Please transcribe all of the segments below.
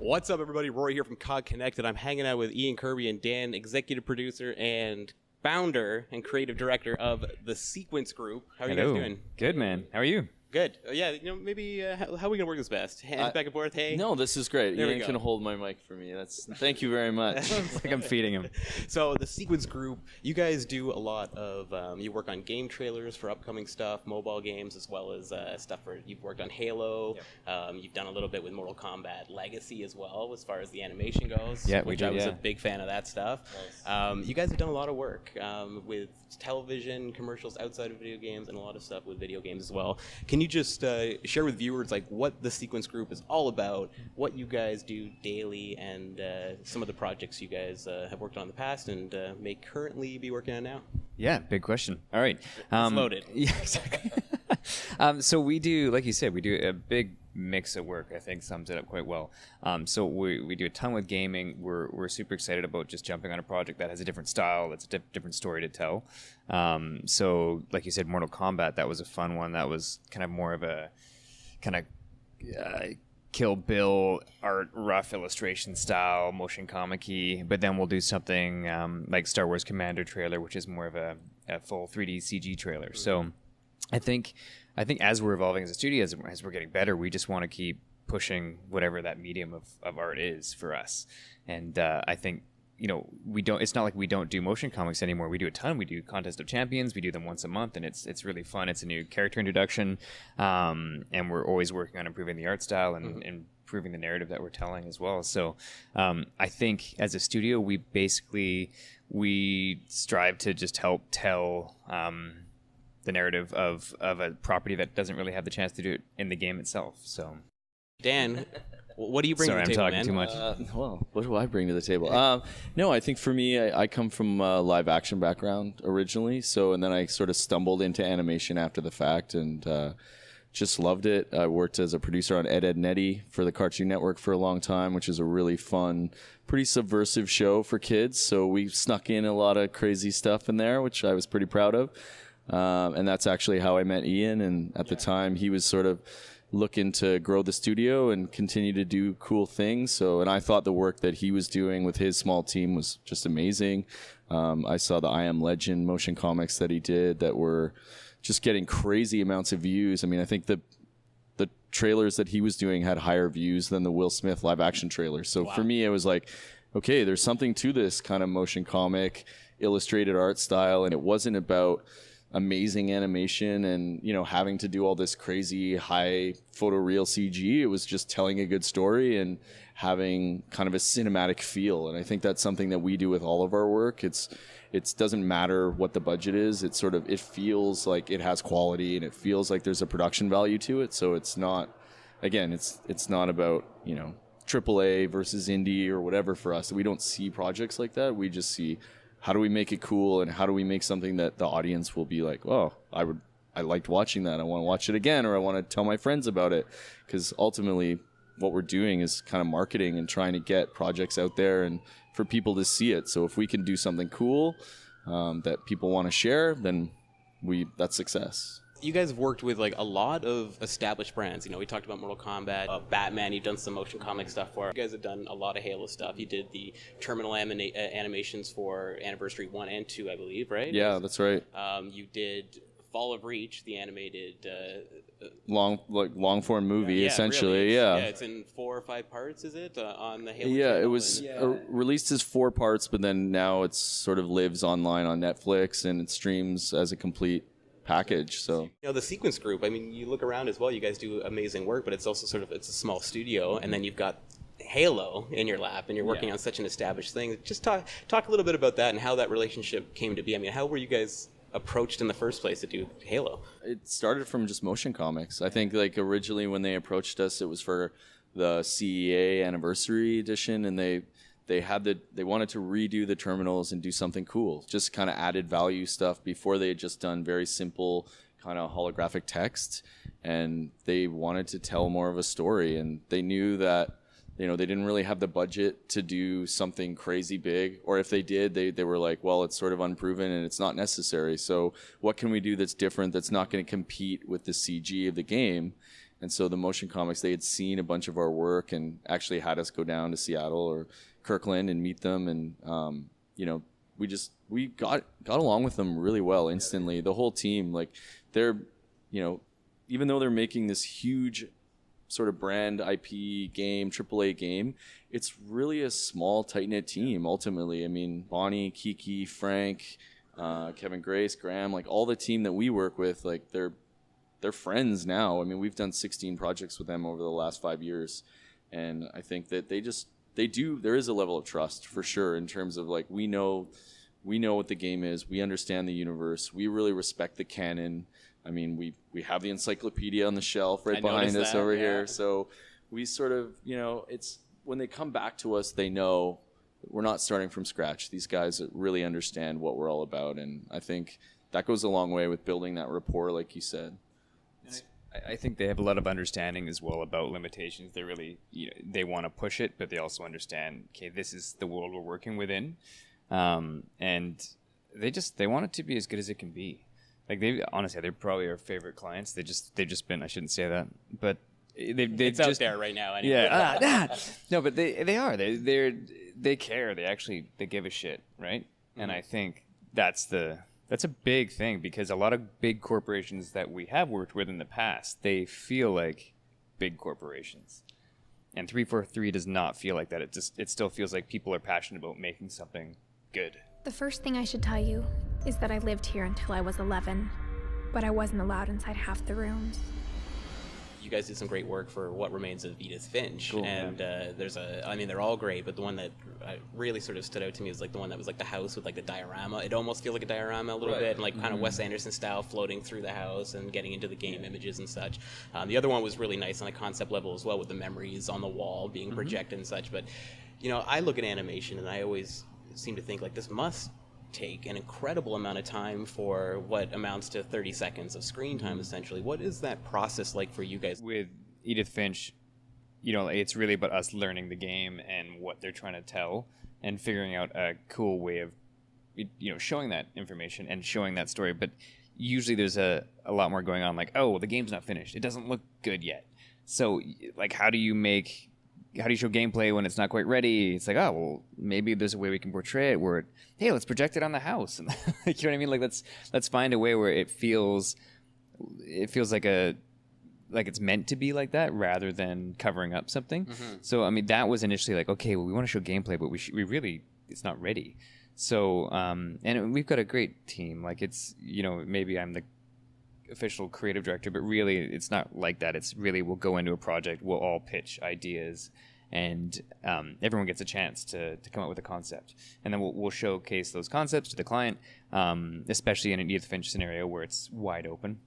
What's up, everybody? Rory here from COGconnected. I'm hanging out with Ian, Kirby, and Dan, executive producer and founder and creative director of the Sequence Group. How are you guys doing? Good, man. How are you? Good. Yeah, maybe how are we going to work this best? Hands back and forth, hey? No, this is great. There Ian can hold my mic for me. Thank you very much. It's like I'm feeding him. So the Sequence Group, you guys do a lot of, you work on game trailers for upcoming stuff, mobile games, as well as stuff you've worked on Halo. Yep. You've done a little bit with Mortal Kombat Legacy as well, as far as the animation goes. Yeah, which we did, I was a big fan of that stuff. Nice. You guys have done a lot of work with television, commercials outside of video games, and a lot of stuff with video games as well. Can you just share with viewers like what the Sequence Group is all about, what you guys do daily, and some of the projects you guys have worked on in the past and may currently be working on now? Yeah, big question. All right. It's loaded. Yeah, exactly. So we do, like you said, we do a big mix of work. I think sums it up quite well. So we do a ton with gaming. We're super excited about just jumping on a project that has a different style, that's a different story to tell. So like you said, Mortal Kombat, that was a fun one. That was kind of more of a kind of Kill Bill art, rough illustration style, motion comic-y. But then we'll do something like Star Wars Commander trailer, which is more of a full 3D CG trailer. Mm-hmm. So I think as we're evolving as a studio, as we're getting better, we just want to keep pushing whatever that medium of art is for us. And I think, it's not like we don't do motion comics anymore. We do a ton. We do Contest of Champions. We do them once a month, and it's really fun. It's a new character introduction, and we're always working on improving the art style and improving the narrative that we're telling as well. So I think as a studio, we strive to just help tell the narrative of a property that doesn't really have the chance to do it in the game itself. So, Dan, what do you bring to the table, Sorry, man? I'm talking too much. Well, what do I bring to the table? No, I think for me, I come from a live action background originally. And then I sort of stumbled into animation after the fact and just loved it. I worked as a producer on Ed, Edd n Eddy for the Cartoon Network for a long time, which is a really fun, pretty subversive show for kids. So we snuck in a lot of crazy stuff in there, which I was pretty proud of. And that's actually how I met Ian. And at the time, he was sort of looking to grow the studio and continue to do cool things. And I thought the work that he was doing with his small team was just amazing. I saw the I Am Legend motion comics that he did that were just getting crazy amounts of views. I mean, I think the trailers that he was doing had higher views than the Will Smith live action trailer. So wow. For me, it was like, okay, there's something to this kind of motion comic illustrated art style. And it wasn't about amazing animation and having to do all this crazy high photoreal CG. It was just telling a good story and having kind of a cinematic feel. And I think that's something that we do with all of our work. It doesn't matter what the budget is. It feels like it has quality and it feels like there's a production value to it. So it's not, again, it's not about AAA versus indie or whatever for us. We don't see projects like that. We just see, how do we make it cool and how do we make something that the audience will be like, oh, I liked watching that. I want to watch it again, or I want to tell my friends about it. Because ultimately what we're doing is kind of marketing and trying to get projects out there and for people to see it. So if we can do something cool that people want to share, then that's success. You guys have worked with like a lot of established brands. We talked about Mortal Kombat, Batman. You've done some motion comic stuff for. You guys have done a lot of Halo stuff. You did the terminal animations for Anniversary 1 and 2, I believe, right? Yeah, that's right. You did Fall of Reach, the animated long form movie, essentially. Really. Yeah, it's in 4 or 5 parts. Is it on the Halo? Yeah, it was released as 4 parts, but then now it sort of lives online on Netflix and it streams as a complete package. So the Sequence Group, I mean, you look around as well, you guys do amazing work, but it's also it's a small studio, and then you've got Halo in your lap and you're working on such an established thing. Just talk a little bit about that and how that relationship came to be. I mean, how were you guys approached in the first place to do Halo? It started from just motion comics. I think like originally when they approached us, it was for the CEA Anniversary Edition, and they wanted to redo the terminals and do something cool, just kind of added value stuff before they had just done very simple kind of holographic text, and they wanted to tell more of a story, and they knew that they didn't really have the budget to do something crazy big, or if they did, they were like, well, it's sort of unproven and it's not necessary, so what can we do that's different, that's not going to compete with the CG of the game? And so the motion comics, they had seen a bunch of our work and actually had us go down to Seattle or Kirkland and meet them. And, we got along with them really well instantly. The whole team, like they're, even though they're making this huge sort of brand IP game, AAA game, it's really a small, tight-knit team ultimately. I mean, Bonnie, Kiki, Frank, Kevin Grace, Graham, like all the team that we work with, like they're friends now. I mean, we've done 16 projects with them over the last 5 years. And I think that there is a level of trust for sure in terms of like, we know what the game is. We understand the universe. We really respect the canon. I mean, we have the encyclopedia on the shelf right behind us over here. So we sort of, it's when they come back to us, they know we're not starting from scratch. These guys really understand what we're all about. And I think that goes a long way with building that rapport, like you said. I think they have a lot of understanding as well about limitations. They really, they want to push it, but they also understand, okay, this is the world we're working within. And they want it to be as good as it can be. Like they're probably our favorite clients. They've just been, I shouldn't say that, but it's out there right now. Anyway. Yeah. No, but they are, they care. They give a shit. Right. Mm-hmm. And I think that's a big thing, because a lot of big corporations that we have worked with in the past, they feel like big corporations. And 343 does not feel like that. It still feels like people are passionate about making something good. The first thing I should tell you is that I lived here until I was 11, but I wasn't allowed inside half the rooms. You guys did some great work for What Remains of Edith Finch, cool, and they're all great, but the one that really sort of stood out to me is like the one that was like the house with like the diorama. It almost feels like a diorama a little bit, and like kind of Wes Anderson style, floating through the house and getting into the game images and such. The other one was really nice on a concept level as well, with the memories on the wall being projected and such. But I look at animation and I always seem to think like this must take an incredible amount of time for what amounts to 30 seconds of screen time, essentially. What is that process like for you guys? With Edith Finch, it's really about us learning the game and what they're trying to tell and figuring out a cool way of, showing that information and showing that story. But usually there's a lot more going on, like, oh, well, the game's not finished. It doesn't look good yet. So, like, how do you show gameplay when it's not quite ready? It's like, oh, well, maybe there's a way we can portray it where, hey, let's project it on the house. And you know what I mean? Like, let's find a way where it feels like it's meant to be like that, rather than covering up something. Mm-hmm. So, I mean, that was initially like, okay, well, we want to show gameplay, but it's not ready. So, and we've got a great team. Like, it's, maybe I'm the official creative director, but really it's not like that. It's really, we'll go into a project, we'll all pitch ideas, and everyone gets a chance to come up with a concept, and then we'll showcase those concepts to the client, especially in an Edith Finch scenario where it's wide open,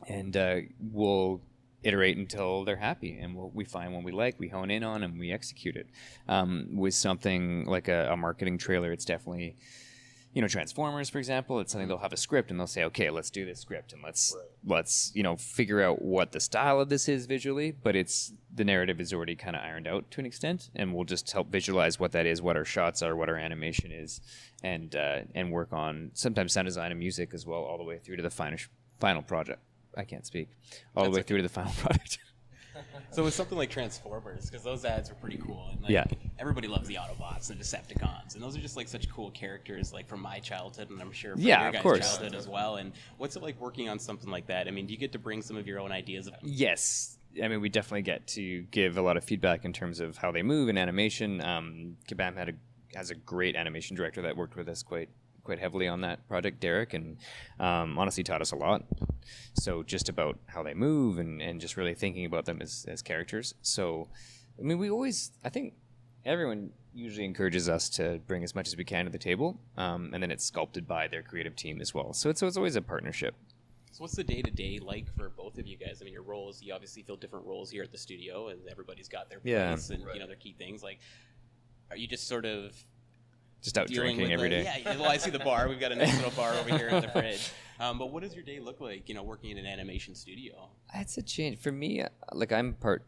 and we'll iterate until they're happy, and we find one we like, we hone in on, and we execute it. With something like a marketing trailer, it's definitely, Transformers, for example, it's something they'll have a script and they'll say, okay, let's do this script and let's figure out what the style of this is visually, but the narrative is already kind of ironed out to an extent, and we'll just help visualize what that is, what our shots are, what our animation is, and work on sometimes sound design and music as well, all the way through to the final project. I can't speak. All the way through to the final product. So with something like Transformers, because those ads were pretty cool, and everybody loves the Autobots and Decepticons, and those are just like such cool characters, like from my childhood, and I'm sure from your guys' childhood as well. And what's it like working on something like that? I mean, do you get to bring some of your own ideas? Yes. I mean, we definitely get to give a lot of feedback in terms of how they move in animation. Kabam has a great animation director that worked with us quite heavily on that project, Derek, and honestly taught us a lot. So just about how they move and just really thinking about them as characters. So, I mean, I think everyone usually encourages us to bring as much as we can to the table, and then it's sculpted by their creative team as well. So it's always a partnership. So what's the day-to-day like for both of you guys? I mean, your roles, you obviously fill different roles here at the studio, and everybody's got their place and their key things. Like, are you just sort of just out drinking every day? Yeah, well, I see the bar. We've got a nice little bar over here in the fridge. But what does your day look like, working in an animation studio? It's a change. For me, like, I'm part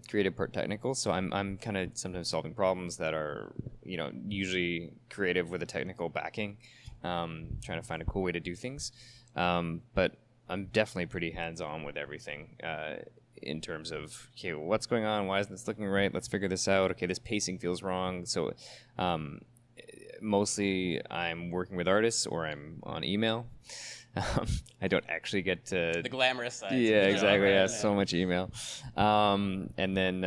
creative, part technical, so I'm kind of sometimes solving problems that are, usually creative with a technical backing, trying to find a cool way to do things. But I'm definitely pretty hands-on with everything. in terms of, okay, well, what's going on? Why isn't this looking right? Let's figure this out. Okay, this pacing feels wrong. So mostly I'm working with artists or I'm on email. I don't actually get to... The glamorous side. Yeah, exactly. Yeah, so much email. And then,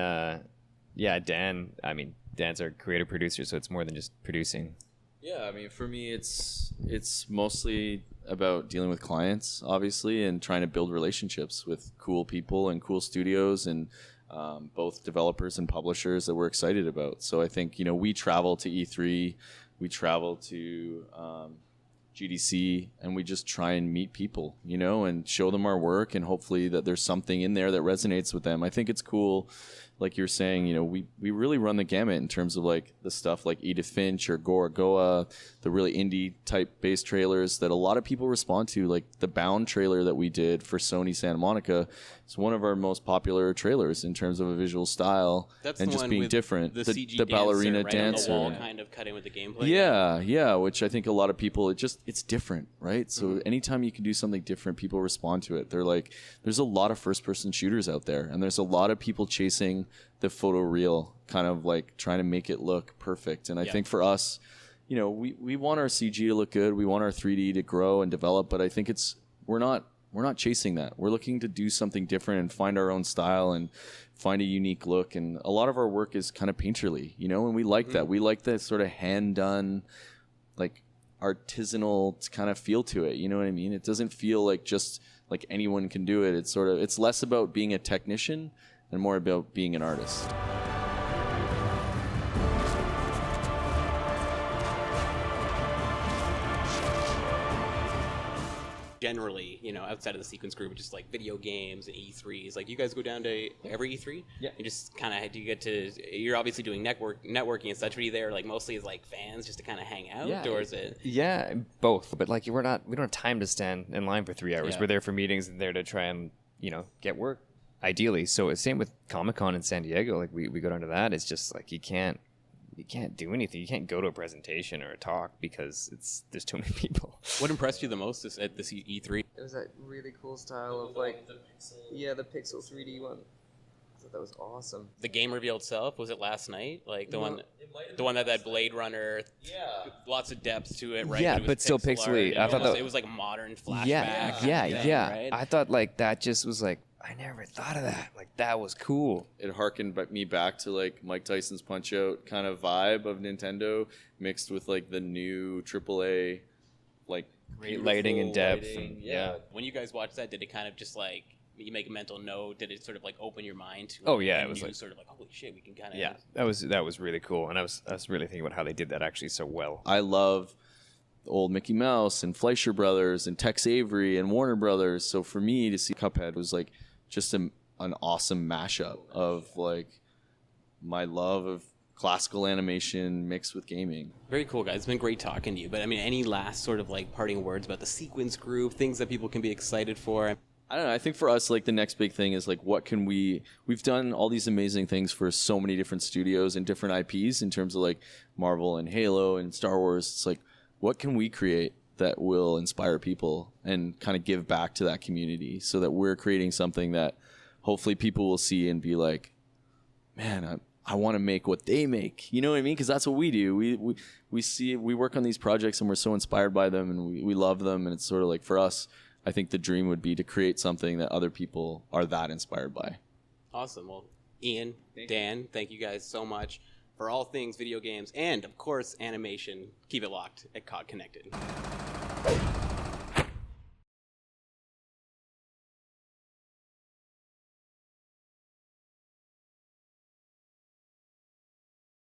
Dan's our creative producer, so it's more than just producing. Yeah, I mean, for me, it's mostly about dealing with clients, obviously, and trying to build relationships with cool people and cool studios and both developers and publishers that we're excited about. So I think, we travel to E3, we travel to GDC, and we just try and meet people, and show them our work, and hopefully that there's something in there that resonates with them. I think it's cool. Like you're saying, we really run the gamut in terms of like the stuff like Edith Finch or Goa, the really indie type based trailers that a lot of people respond to. Like the Bound trailer that we did for Sony Santa Monica, it's one of our most popular trailers in terms of a visual style. That's and the just one being with different. The CG the ballerina dancer, right, dancer. on the wall, kind of cutting with the gameplay. Yeah, which I think a lot of people, it's different, right? So anytime you can do something different, people respond to it. They're like, there's a lot of first-person shooters out there, and there's a lot of people chasing the photoreal, kind of like trying to make it look perfect. And I think for us, we want our CG to look good, we want our 3D to grow and develop, but I think we're not chasing that. We're looking to do something different and find our own style and find a unique look. And a lot of our work is kind of painterly, and we like that. We like that sort of hand-done, like artisanal kind of feel to it. You know what I mean? It doesn't feel like just like anyone can do it. It's less about being a technician and more about being an artist. Generally, outside of the sequence group, just like video games and E3s, like you guys go down to every E3? Yeah. And just kind of, you're obviously doing networking and such, but are you there like mostly as like fans just to kind of hang out, or is it? Yeah, both. But like we don't have time to stand in line for 3 hours. Yeah. We're there for meetings and there to try and, get work, ideally. So it's same with Comic-Con in San Diego. Like we go down to that. It's just like you can't do anything. You can't go to a presentation or a talk because there's too many people. What impressed you the most at this E3? It was that really cool style of like the Pixel 3D one. I thought that was awesome. The game reveal itself, was it last night? Like the one that Blade Runner, lots of depth to it, right? Yeah, but but still pixely. I thought it was like modern flashback. Yeah. Right? I thought like that just was like, I never thought of that. Like that was cool. It harkened me back to like Mike Tyson's Punch-Out kind of vibe of Nintendo mixed with like the new AAA, like great lighting and depth. Lighting. And, yeah. When you guys watched that, did it kind of just like, you make a mental note? Did it sort of like open your mind to? Oh yeah, it was like sort of like, holy shit, we can kind of. Yeah, that was really cool, and I was really thinking about how they did that actually so well. I love old Mickey Mouse and Fleischer Brothers and Tex Avery and Warner Brothers. So for me to see Cuphead was like just an awesome mashup of like my love of classical animation mixed with gaming. Very cool, guys. It's been great talking to you. But I mean, any last sort of like parting words about the sequence group, things that people can be excited for? I don't know. I think for us, like the next big thing is like, what can we've done all these amazing things for so many different studios and different IPs in terms of like Marvel and Halo and Star Wars. It's like, what can we create that will inspire people and kind of give back to that community so that we're creating something that hopefully people will see and be like, man, I want to make what they make. You know what I mean? Because that's what we do. We work on these projects and we're so inspired by them and we love them. And it's sort of like for us, I think the dream would be to create something that other people are that inspired by. Awesome. Well, Ian, Dan, thank you guys so much for all things video games and, of course, animation. Keep it locked at COGconnected.